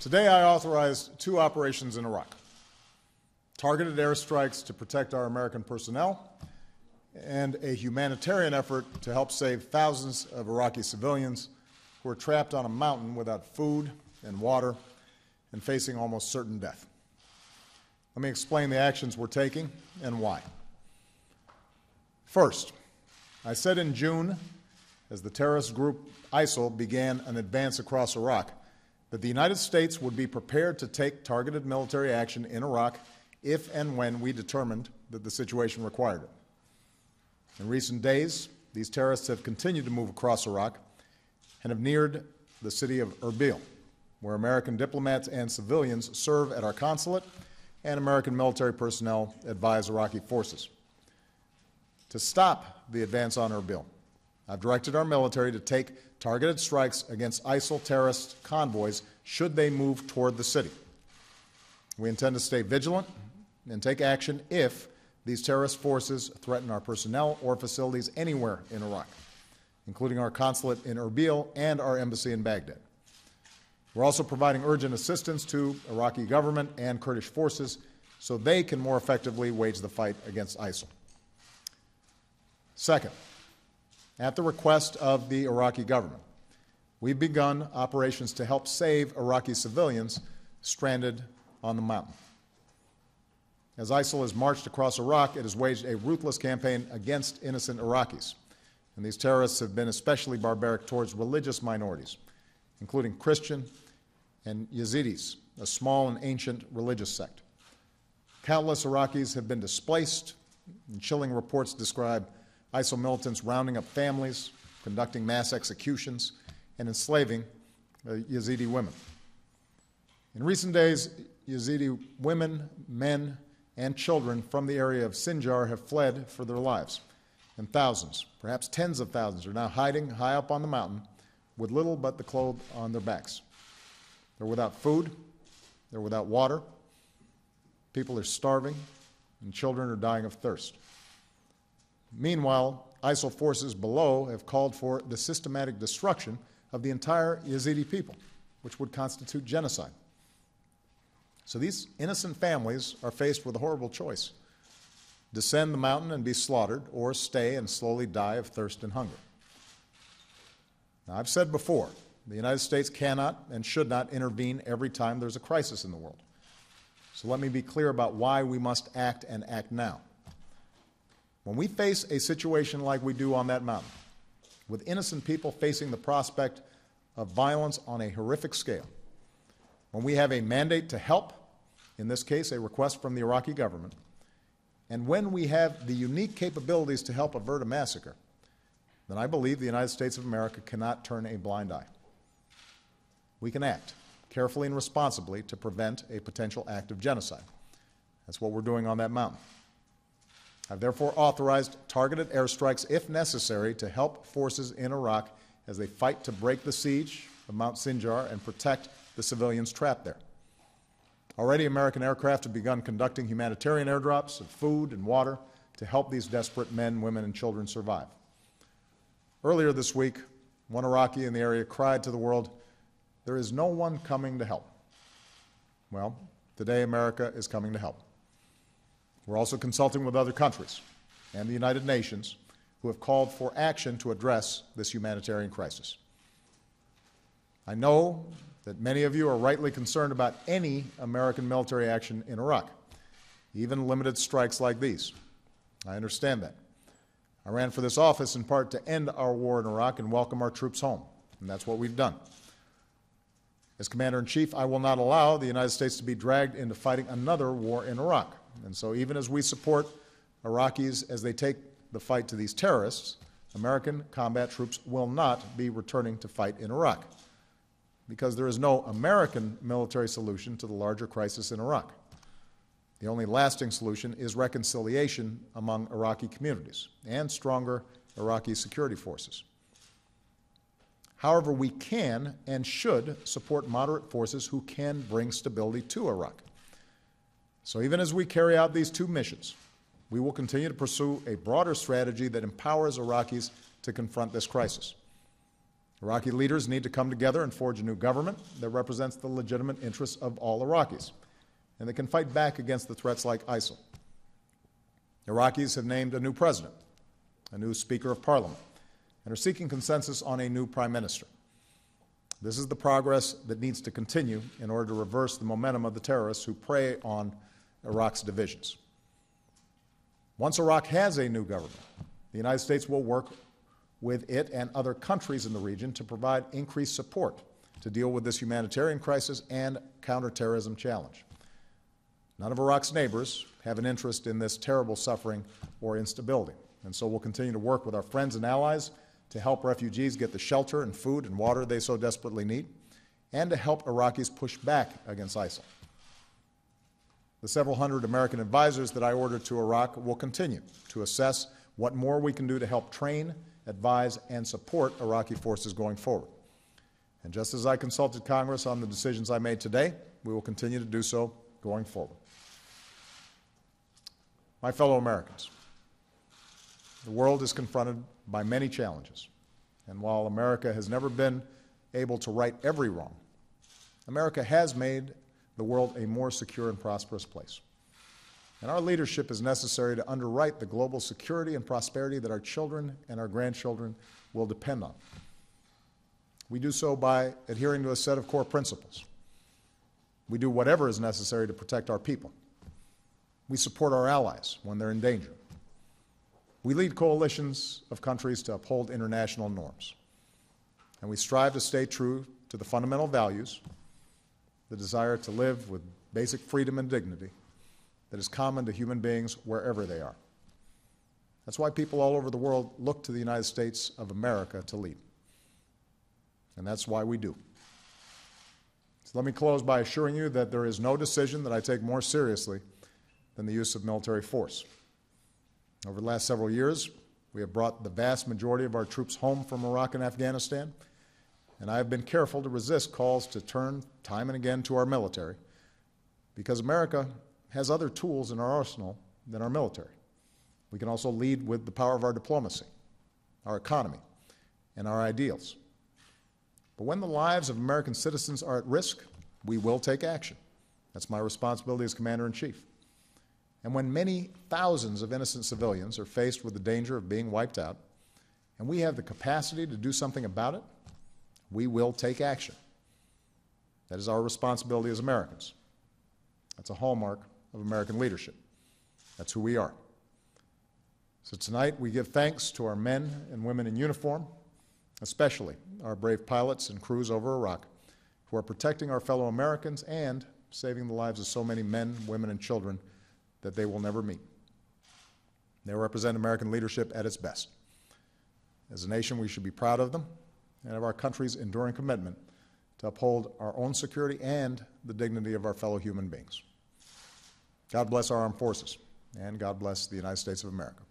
Today I authorized 2 operations in Iraq: targeted airstrikes to protect our American personnel, and a humanitarian effort to help save thousands of Iraqi civilians who are trapped on a mountain without food and water and facing almost certain death. Let me explain the actions we're taking and why. First, I said in June, as the terrorist group ISIL began an advance across Iraq, that the United States would be prepared to take targeted military action in Iraq if and when we determined that the situation required it. In recent days, these terrorists have continued to move across Iraq and have neared the city of Erbil, where American diplomats and civilians serve at our consulate and American military personnel advise Iraqi forces. To stop the advance on Erbil, I've directed our military to take targeted strikes against ISIL terrorist convoys should they move toward the city. We intend to stay vigilant and take action if these terrorist forces threaten our personnel or facilities anywhere in Iraq, including our consulate in Erbil and our embassy in Baghdad. We're also providing urgent assistance to Iraqi government and Kurdish forces so they can more effectively wage the fight against ISIL. Second, at the request of the Iraqi government, we've begun operations to help save Iraqi civilians stranded on the mountain. As ISIL has marched across Iraq, it has waged a ruthless campaign against innocent Iraqis, and these terrorists have been especially barbaric towards religious minorities, including Christian and Yazidis, a small and ancient religious sect. Countless Iraqis have been displaced, and chilling reports describe ISIL militants rounding up families, conducting mass executions, and enslaving Yazidi women. In recent days, Yazidi women, men, and children from the area of Sinjar have fled for their lives, and thousands, perhaps tens of thousands, are now hiding high up on the mountain with little but the clothes on their backs. They're without food, they're without water, people are starving, and children are dying of thirst. Meanwhile, ISIL forces below have called for the systematic destruction of the entire Yazidi people, which would constitute genocide. So these innocent families are faced with a horrible choice: descend the mountain and be slaughtered, or stay and slowly die of thirst and hunger. Now, I've said before, the United States cannot and should not intervene every time there's a crisis in the world. So let me be clear about why we must act and act now. When we face a situation like we do on that mountain, with innocent people facing the prospect of violence on a horrific scale, when we have a mandate to help, in this case a request from the Iraqi government, and when we have the unique capabilities to help avert a massacre, then I believe the United States of America cannot turn a blind eye. We can act carefully and responsibly to prevent a potential act of genocide. That's what we're doing on that mountain. I've therefore authorized targeted airstrikes, if necessary, to help forces in Iraq as they fight to break the siege of Mount Sinjar and protect the civilians trapped there. Already, American aircraft have begun conducting humanitarian airdrops of food and water to help these desperate men, women, and children survive. Earlier this week, one Iraqi in the area cried to the world, "There is no one coming to help." Well, today America is coming to help. We're also consulting with other countries and the United Nations who have called for action to address this humanitarian crisis. I know that many of you are rightly concerned about any American military action in Iraq, even limited strikes like these. I understand that. I ran for this office in part to end our war in Iraq and welcome our troops home, and that's what we've done. As Commander-in-Chief, I will not allow the United States to be dragged into fighting another war in Iraq. And so even as we support Iraqis as they take the fight to these terrorists, American combat troops will not be returning to fight in Iraq, because there is no American military solution to the larger crisis in Iraq. The only lasting solution is reconciliation among Iraqi communities and stronger Iraqi security forces. However, we can and should support moderate forces who can bring stability to Iraq. So even as we carry out these 2 missions, we will continue to pursue a broader strategy that empowers Iraqis to confront this crisis. Iraqi leaders need to come together and forge a new government that represents the legitimate interests of all Iraqis, and that can fight back against the threats like ISIL. Iraqis have named a new president, a new Speaker of Parliament, and are seeking consensus on a new Prime Minister. This is the progress that needs to continue in order to reverse the momentum of the terrorists who prey on Iraq's divisions. Once Iraq has a new government, the United States will work with it and other countries in the region to provide increased support to deal with this humanitarian crisis and counterterrorism challenge. None of Iraq's neighbors have an interest in this terrible suffering or instability, and so we'll continue to work with our friends and allies to help refugees get the shelter and food and water they so desperately need, and to help Iraqis push back against ISIL. The several hundred American advisors that I ordered to Iraq will continue to assess what more we can do to help train, advise, and support Iraqi forces going forward. And just as I consulted Congress on the decisions I made today, we will continue to do so going forward. My fellow Americans, the world is confronted by many challenges, and while America has never been able to right every wrong, America has made the world a more secure and prosperous place. And our leadership is necessary to underwrite the global security and prosperity that our children and our grandchildren will depend on. We do so by adhering to a set of core principles. We do whatever is necessary to protect our people. We support our allies when they're in danger. We lead coalitions of countries to uphold international norms. And we strive to stay true to the fundamental values, the desire to live with basic freedom and dignity that is common to human beings wherever they are. That's why people all over the world look to the United States of America to lead. And that's why we do. So let me close by assuring you that there is no decision that I take more seriously than the use of military force. Over the last several years, we have brought the vast majority of our troops home from Iraq and Afghanistan, and I have been careful to resist calls to turn time and again to our military, because America has other tools in our arsenal than our military. We can also lead with the power of our diplomacy, our economy, and our ideals. But when the lives of American citizens are at risk, we will take action. That's my responsibility as Commander-in-Chief. And when many thousands of innocent civilians are faced with the danger of being wiped out, and we have the capacity to do something about it, we will take action. That is our responsibility as Americans. That's a hallmark of American leadership. That's who we are. So tonight we give thanks to our men and women in uniform, especially our brave pilots and crews over Iraq, who are protecting our fellow Americans and saving the lives of so many men, women, and children that they will never meet. They represent American leadership at its best. As a nation, we should be proud of them and of our country's enduring commitment to uphold our own security and the dignity of our fellow human beings. God bless our armed forces, and God bless the United States of America.